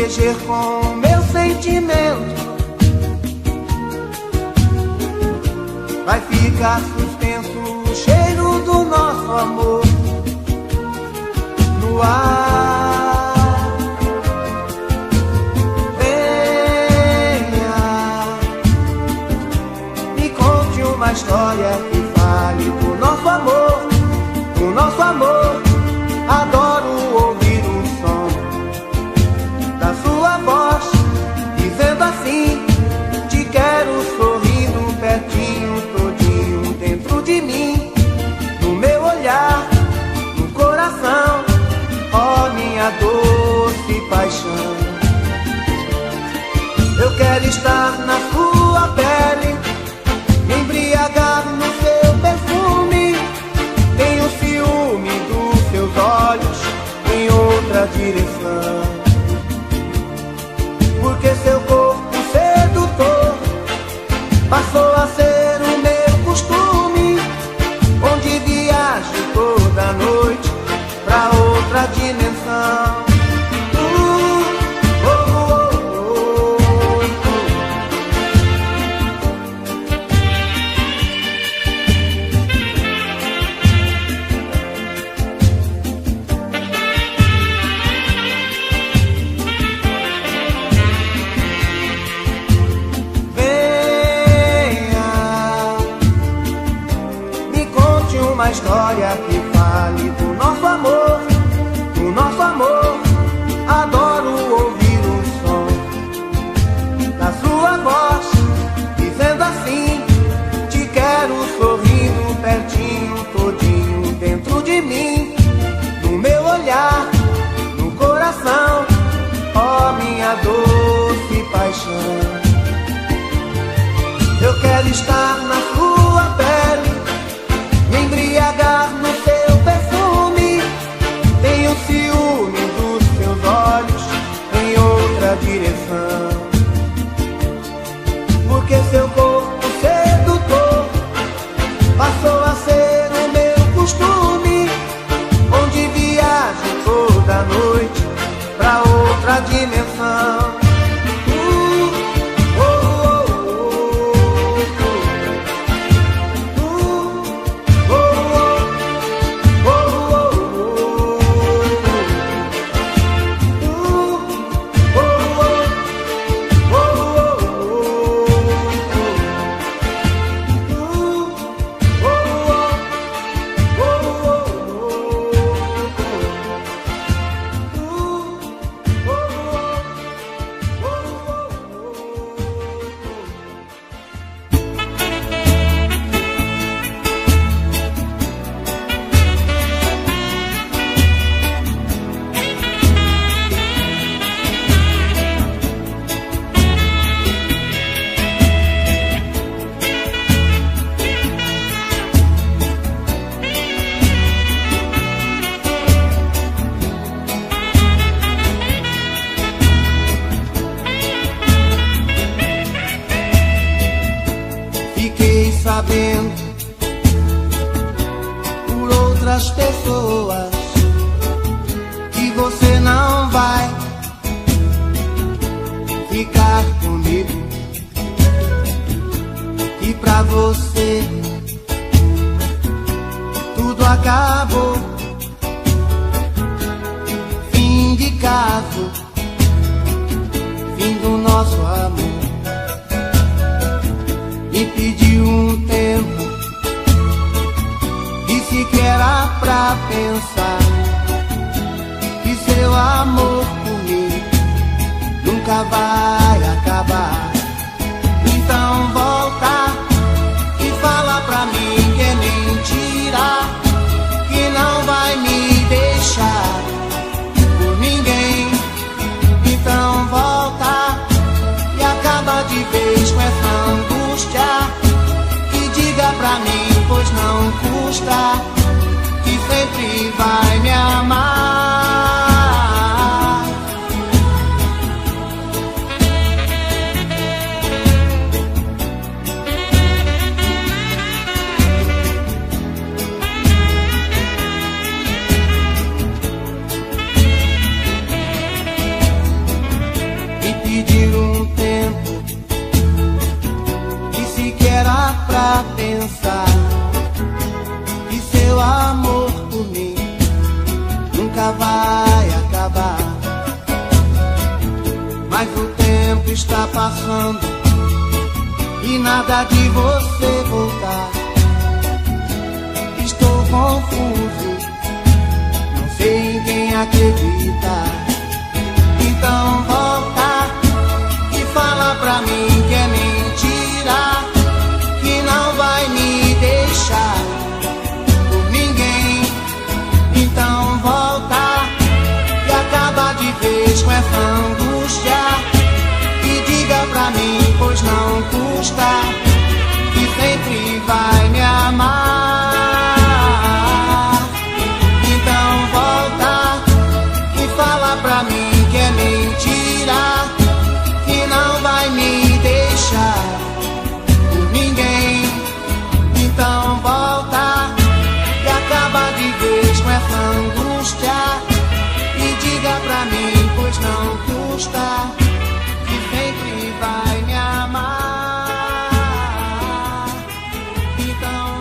mexer com meu sentimento. Vai ficar suspenso o cheiro do nosso amor no ar. Venha, me conte uma história que fale do nosso amor, do nosso amor. Adoro ouvir o som da sua voz, dizendo assim: te quero sorrindo pertinho, todinho dentro de mim, no meu olhar, no coração, ó minha doce paixão. Eu quero estar na sua pele, me embriagar no seu perfume. Tenho ciúme dos seus olhos em outra direção, porque seu corpo sedutor passou a ser o meu costume, onde viajo toda noite pra outra dimensão. Uma história que fale do nosso amor, do nosso amor. Adoro ouvir o som da sua voz, dizendo assim: te quero sorrindo pertinho, todinho dentro de mim, no meu olhar, no coração, ó minha doce paixão. Eu quero estar na sua pele, me embriagar no seu perfume. Tenho ciúme dos seus olhos em outra direção, porque seu corpo sedutor passou a ser o meu costume, onde viajo toda noite pra outra dimensão. Sabendo por outras pessoas que você não vai ficar comigo, e pra você tudo acabou. Fim de caso, fim do nosso amor. Me pediu um tempo, disse que era pra pensar, que seu amor comigo nunca vai acabar. Então volta e fala pra mim que é mentira, que não vai me deixar por ninguém. Então volta e acaba de vez com essa angústia, e diga pra mim, pois não custa, que sempre vai me amar. me pedir um tempo e sequer há pra pensar que seu amor por mim nunca vai acabar. Mas o tempo está passando e nada de você voltar. Estou confuso, não sei em quem acreditar. Então volta e fala pra mim que é mentira, que não vai me deixar por ninguém. Então volta e acaba de vez com essa angústia e diga pra mim, pois não custa, que sempre vai me amar. Então volta e fala pra mim que é mentira, que não vai me deixar por ninguém. Então volta e acaba de vez com essa angústia e diga pra mim, pois não custa, que sempre vai me amar. Então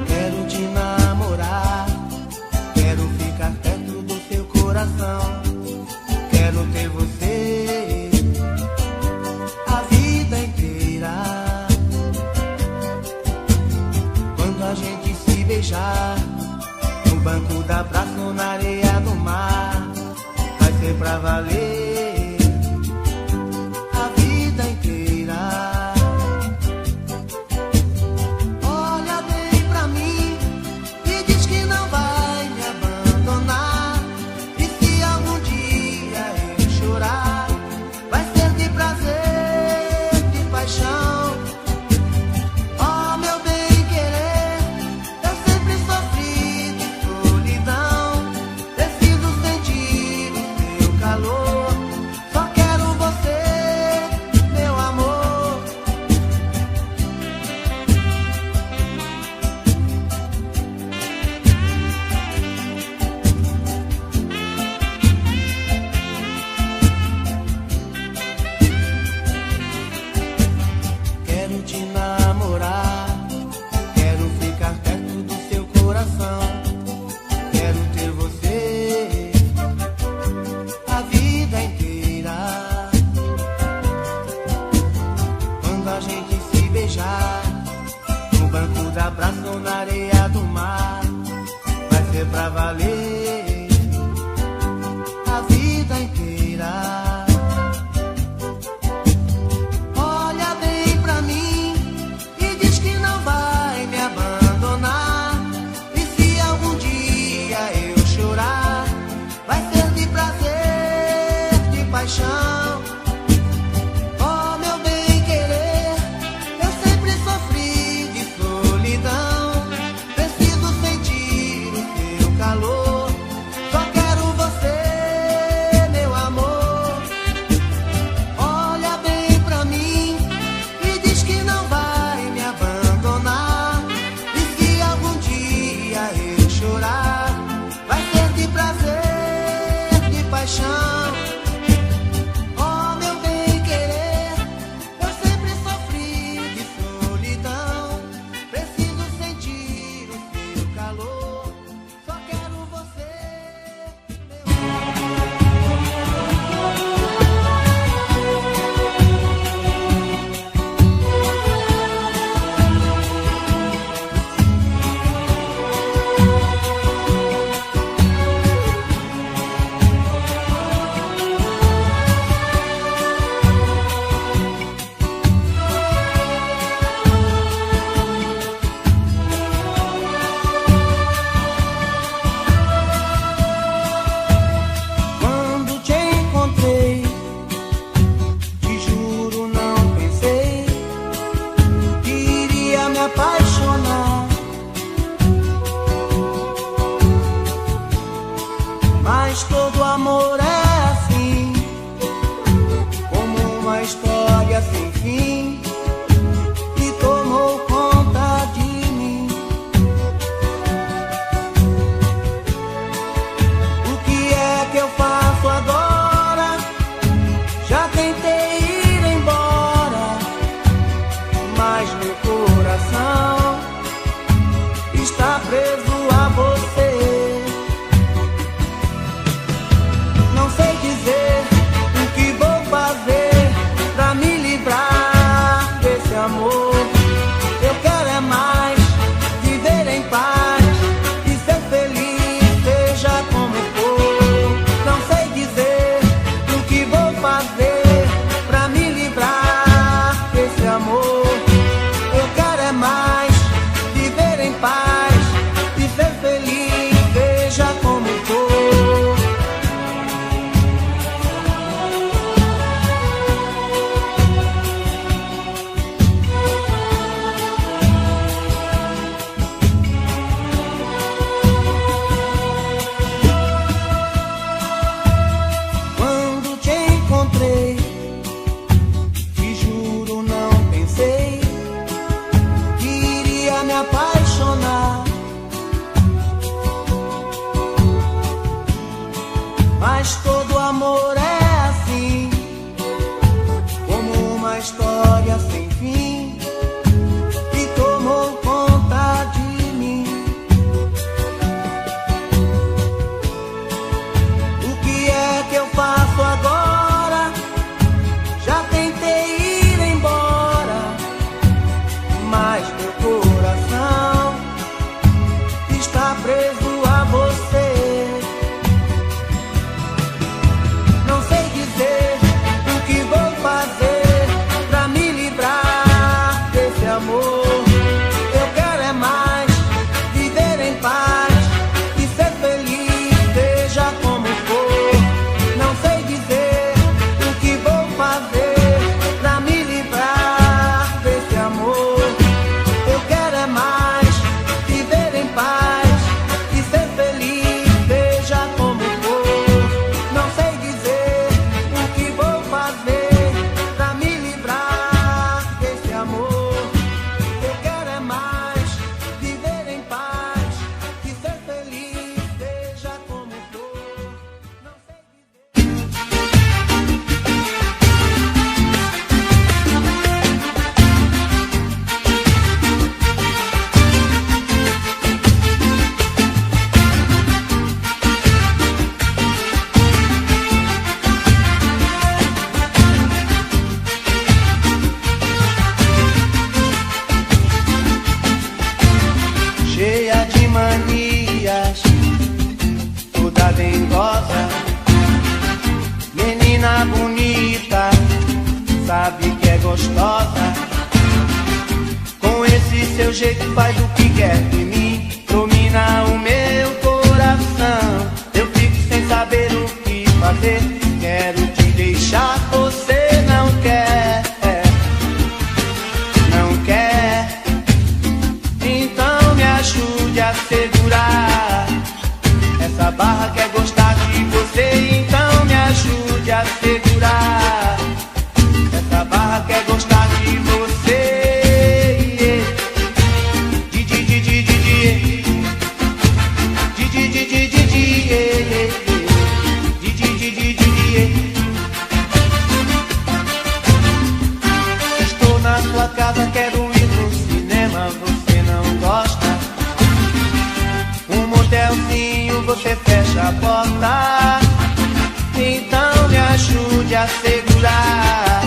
quero te namorar, quero ficar perto do seu coração, quero ter você a vida inteira. Quando a gente se beijar no banco da praça ou na areia do mar, vai ser pra valer a vida inteira. Olha bem pra mim e diz que não vai me abandonar. E se algum dia eu chorar, vai ser de prazer, de paixão. Oh, meu bem querer, eu sempre sofri de solidão. Preciso sentir o seu calor, só quero você, meu amor. Quero te namorar, quero ficar perto do seu coração, quero ter você a vida inteira. Quando a gente se beijar no banco da praça ou na areia do mar, vai ser pra valer a vida inteira. Olha bem pra mim e diz que não vai me abandonar. E se algum dia eu chorar, vai ser de prazer, de paixão. Oh, meu bem querer, eu sempre sofri de solidão. Preciso sentir o seu calor, história sem fim que tomou conta de mim. O que é que eu faço agora? Já tentei ir embora, mas meu coração está preso a você. Não sei dizer o que vou fazer pra me livrar desse amor. Eu quero é mais viver em paz e ser feliz, seja como for. Não sei dizer o que vou fazer pra me livrar desse amor. Eu quero é mais viver em paz e ser feliz, seja como for. Não sei dizer o que vou fazer pra me livrar desse amor. Eu quero é mais viver em paz e ser feliz, seja como for. Não sei cheia de manias, toda dengosa, menina bonita, sabe que é gostosa. Com esse seu jeito faz o que quer de mim, domina o meu coração. Eu fico sem saber o que fazer, quero te deixar, você não quer, não quer. Então me ajude a segurar essa barra, quer gostar de você. Então me ajude a segurar essa barra, quer gostar de você. Di di di di di di di di di di di di di di di di di. Estou na sua casa, quero ir no cinema, você não gosta. Um motelzinho, você fecha a porta. Então me ajude a segurar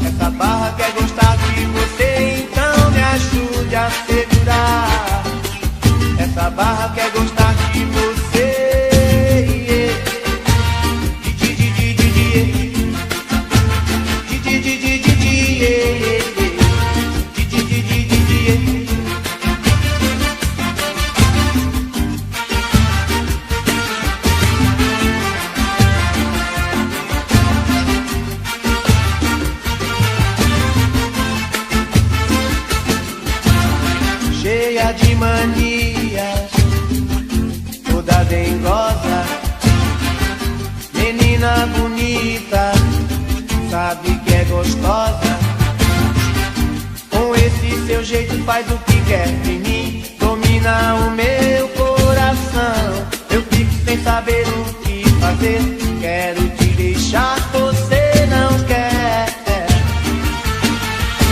essa barra, quer gostar de você. Então me ajude a segurar essa barra, quer gostar de você. Di di di di di di di di di di di. Cheia de manias, toda dengosa, menina bonita, sabe que é gostosa. Com esse seu jeito faz o que quer de mim, domina o meu coração. Eu fico sem saber o que fazer, quero te deixar, você não quer,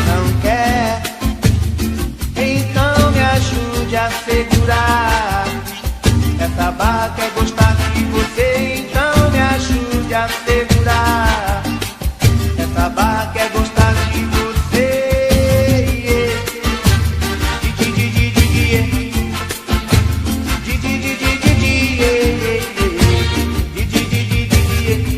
não quer. Então me ajude a segurar essa barra, quer gostar de você. Então me ajude a segurar essa barra, quer gostar de você. Di di di di di di di di di di di di di di di di di di.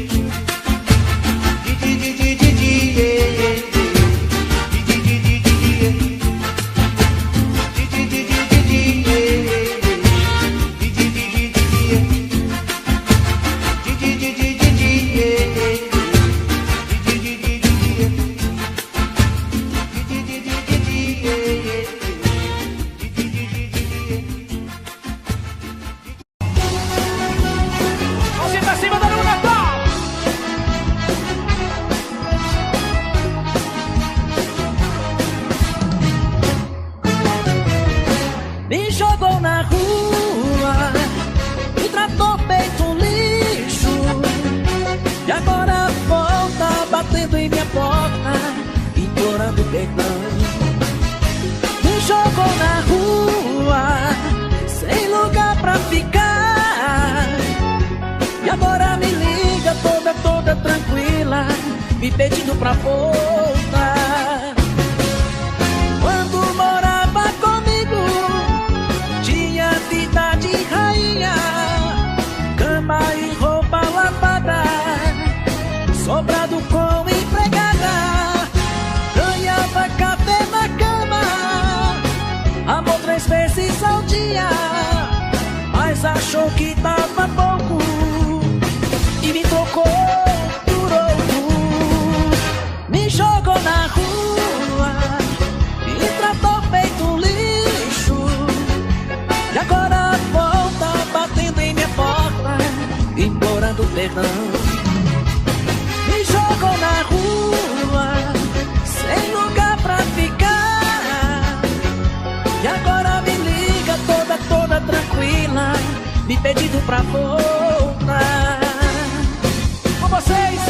perdão. Me jogou na rua, sem lugar pra ficar, e agora me liga toda tranquila, me pedindo pra voltar. Quando morava comigo, tinha vida de rainha, cama e roupa lavada, sobrado com empregada, ganhava café na cama, amor 3 vezes ao dia, mas achou que tava pouco e me trocou por outro. Me jogou na rua, me tratou feito um lixo, e agora volta batendo em minha porta, implorando perdão. Me jogou na rua, sem lugar pra ficar, e agora me liga toda tranquila, me pedindo pra voltar. Com vocês,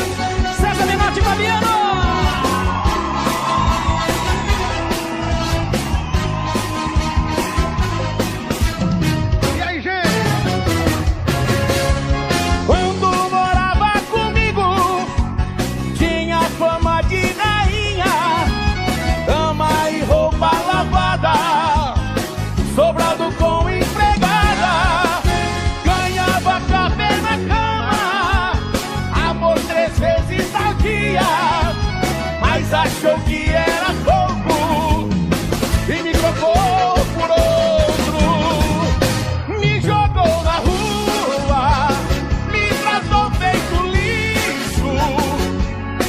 César Menotti e Fabiano! E aí, gente? Quando morava comigo, tinha fama de rainha, cama e roupa lavada, sobrado com empregada, ganhava café na cama, amor 3 vezes ao dia, mas achou que era pouco e me trocou por outro. Me jogou na rua, me tratou feito lixo,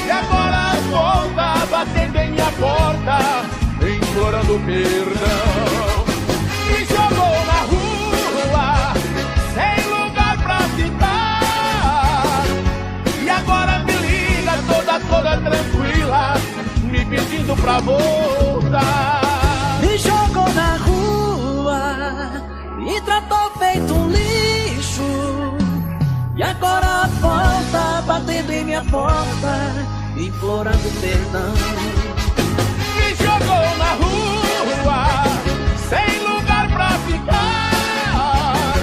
e agora volta batendo em minha porta, implorando perdão. Me jogou na rua, sem lugar pra ficar, e agora me liga toda tranquila, me pedindo pra voltar. Me jogou na rua, me tratou feito um lixo, e agora volta batendo em minha porta, implorando perdão. Me jogou na rua, sem lugar pra ficar,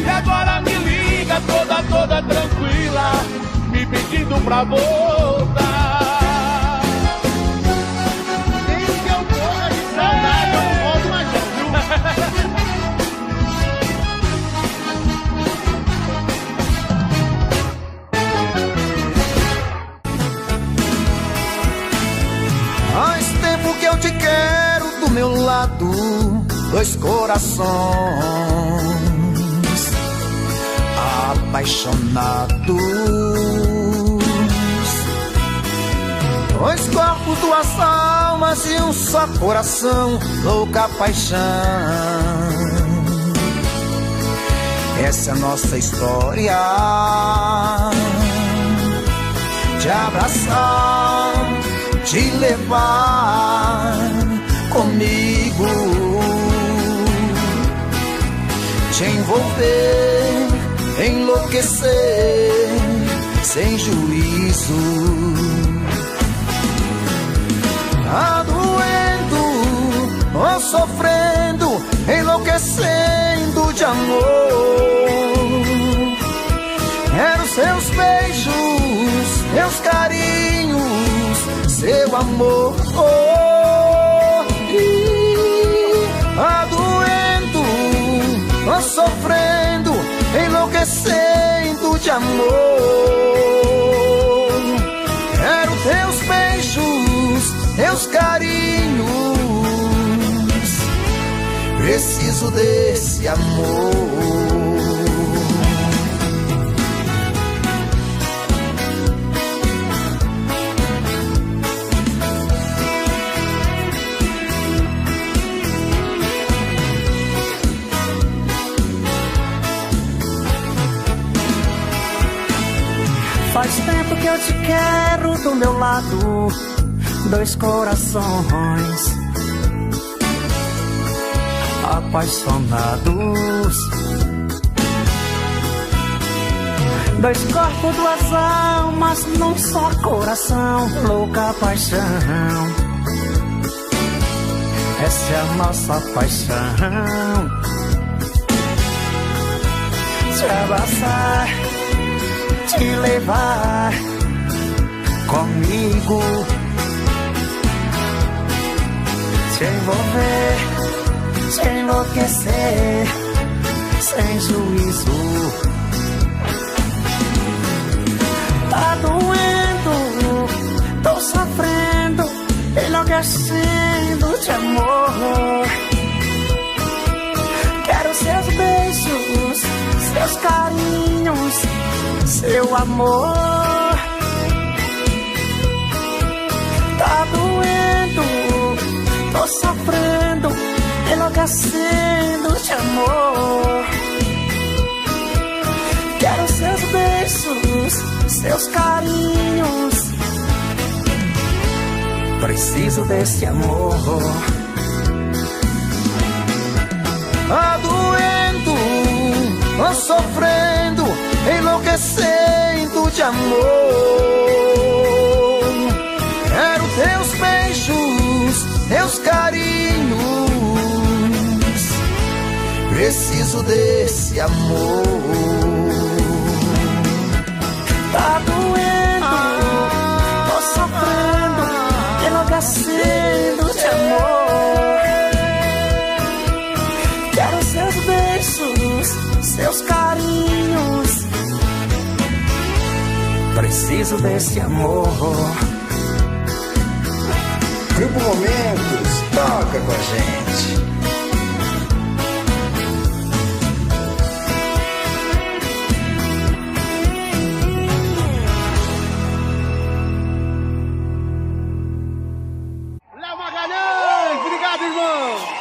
e agora me liga toda tranquila, me pedindo pra voltar. Desde que eu morra de saudade, eu não volto mais não, viu? Faz tempo que eu te quero do meu lado, 2 corações apaixonados, 2 corpos, 2 almas e um só coração, louca paixão. Essa é a nossa história, te abraçar, te levar comigo, te envolver, enlouquecer sem juízo. Tá doendo ou sofrendo, enlouquecendo de amor. Quero seus beijos, meus carinhos, seu amor. Tá doendo ou sofrendo, enlouquecendo de amor. Quero teus beijos, teus carinhos, preciso desse amor. Faz tempo que eu te quero do meu lado, 2 corações apaixonados, 2 corpos, 2 almas num só coração, louca paixão. essa é a nossa paixão. Te abraçar, te levar comigo, te envolver, te enlouquecer, sem juízo. Tá doendo, tô sofrendo, enlouquecendo de amor. Quero seus beijos, seus carinhos, seu amor. Tá doendo, tô sofrendo, enlouquecendo de amor. Quero seus beijos, seus carinhos. Preciso desse amor. Tá doendo, tô sofrendo, enlouquecendo de amor. Quero teus beijos, teus carinhos. Preciso desse amor. Tá doendo, tô sofrendo, enlouquecendo de amor. Quero seus beijos, seus carinhos. Preciso desse amor. Grupo Momentos, toca com a gente. Léo Magalhães, obrigado, irmão.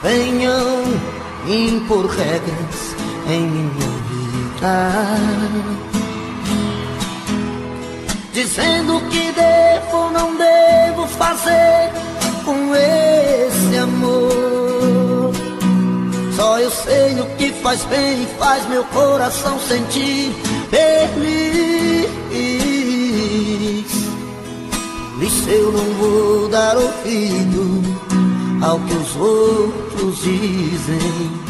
Venham impor regras em minha vida, dizendo o que devo ou não devo fazer com esse amor. Só eu sei o que faz bem e faz meu coração sentir feliz. Por isso eu não vou dar ouvido ao que os outros dizem.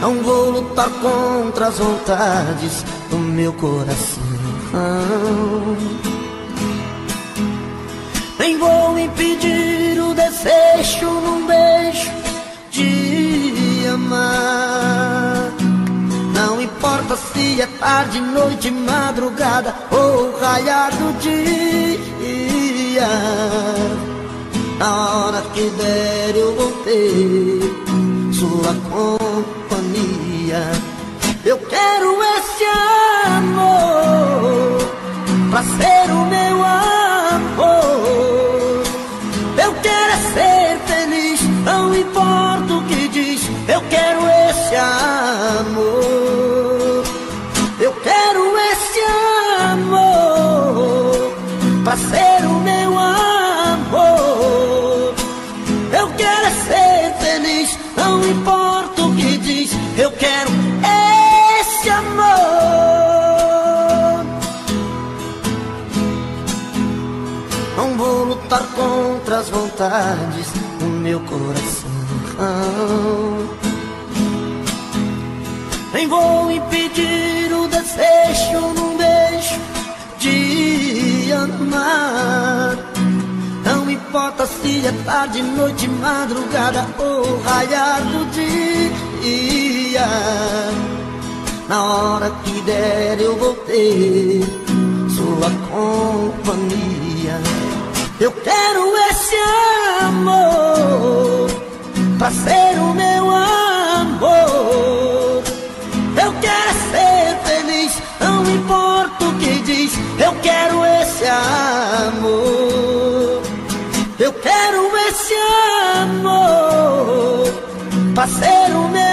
Não vou lutar contra as vontades do meu coração. Nem vou impedir o desejo num beijo de amar. Não importa se é tarde, noite, madrugada ou raiar do dia. Na hora que der eu vou ter sua companhia. Eu quero esse amor pra ser o meu amor. Eu quero é ser feliz, não importa o que diz. Eu quero esse amor. Eu quero esse amor pra ser o meu amor. Eu quero é ser feliz, não importa o que diz. Eu quero esse amor. Não vou lutar contra as vontades do meu coração. Nem vou impedir o desejo num beijo de amar. Não importa se é tarde, noite, madrugada ou raiar do dia. Na hora que der eu vou ter sua companhia. Eu quero esse amor pra ser o meu amor. Eu quero ser feliz, não importa o que diz. Eu quero esse amor. Eu quero esse amor pra ser o meu